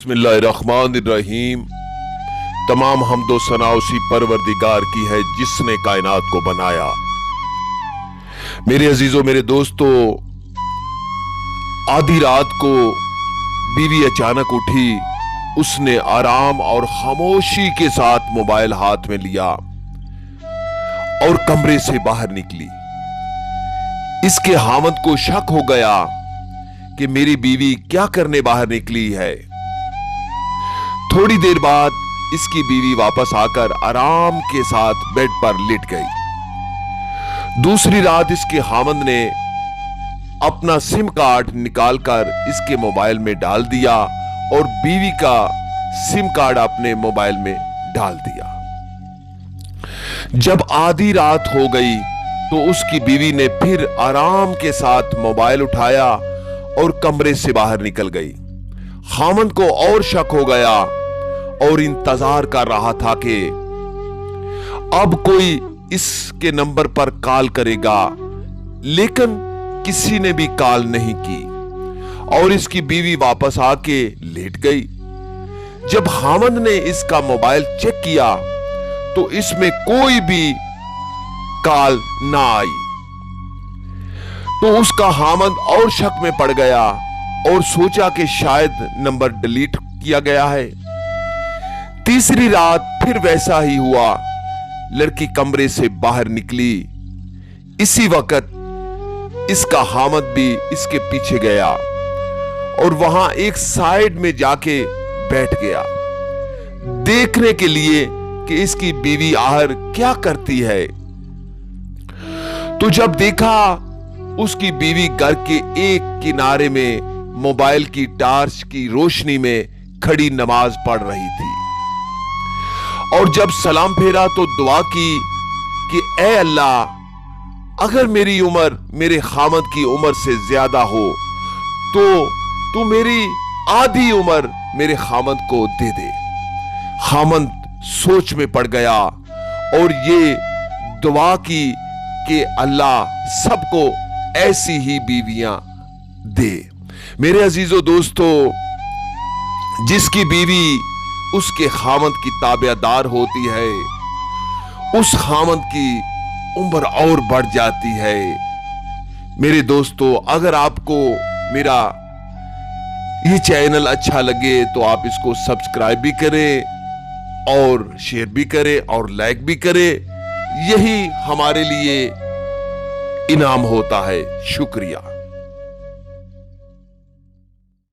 बिस्मिल्लाहिर्रहमानिर्रहीम। तमाम हम्दो सना उसी परवरदिगार की है जिसने कायनात को बनाया। मेरे अजीजों, मेरे दोस्तों, आधी रात को बीवी अचानक उठी। उसने आराम और खामोशी के साथ मोबाइल हाथ में लिया और कमरे से बाहर निकली। इसके हामद को शक हो गया कि मेरी बीवी क्या करने बाहर निकली है। थोड़ी देर बाद इसकी बीवी वापस आकर आराम के साथ बेड पर लेट गई। दूसरी रात इसके हामद ने अपना सिम कार्ड निकालकर इसके मोबाइल में डाल दिया और बीवी का सिम कार्ड अपने मोबाइल में डाल दिया। जब आधी रात हो गई तो उसकी बीवी ने फिर आराम के साथ मोबाइल उठाया और कमरे से बाहर निकल गई। हामद को और शक हो गया और इंतजार कर रहा था कि अब कोई इसके नंबर पर कॉल करेगा, लेकिन किसी ने भी कॉल नहीं की और इसकी बीवी वापस आके लेट गई। जब हामद ने इसका मोबाइल चेक किया तो इसमें कोई भी कॉल ना आई। तो उसका हामद और शक में पड़ गया और सोचा कि शायद नंबर डिलीट किया गया है। तीसरी रात फिर वैसा ही हुआ। लड़की कमरे से बाहर निकली। इसी वक्त इसका हामद भी इसके पीछे गया और वहां एक साइड में जाके बैठ गया, देखने के लिए कि इसकी बीवी आहर क्या करती है। तो जब देखा, उसकी बीवी घर के एक किनारे में मोबाइल की टार्च की रोशनी में खड़ी नमाज पढ़ रही थी और जब सलाम फेरा तो दुआ की कि ऐ अल्लाह, अगर मेरी उम्र मेरे खामद की उम्र से ज्यादा हो तो तू मेरी आधी उम्र मेरे खामद को दे दे। खामद सोच में पड़ गया और ये दुआ की कि अल्लाह सबको ऐसी ही बीवियां दे। मेरे अजीजों दोस्तों, जिसकी बीवी उसके खामद की ताबेदार होती है, उस खामद की उम्र और बढ़ जाती है। मेरे दोस्तों, अगर आपको मेरा ये चैनल अच्छा लगे तो आप इसको सब्सक्राइब भी करें और शेयर भी करें और लाइक भी करें। यही हमारे लिए इनाम होता है। शुक्रिया।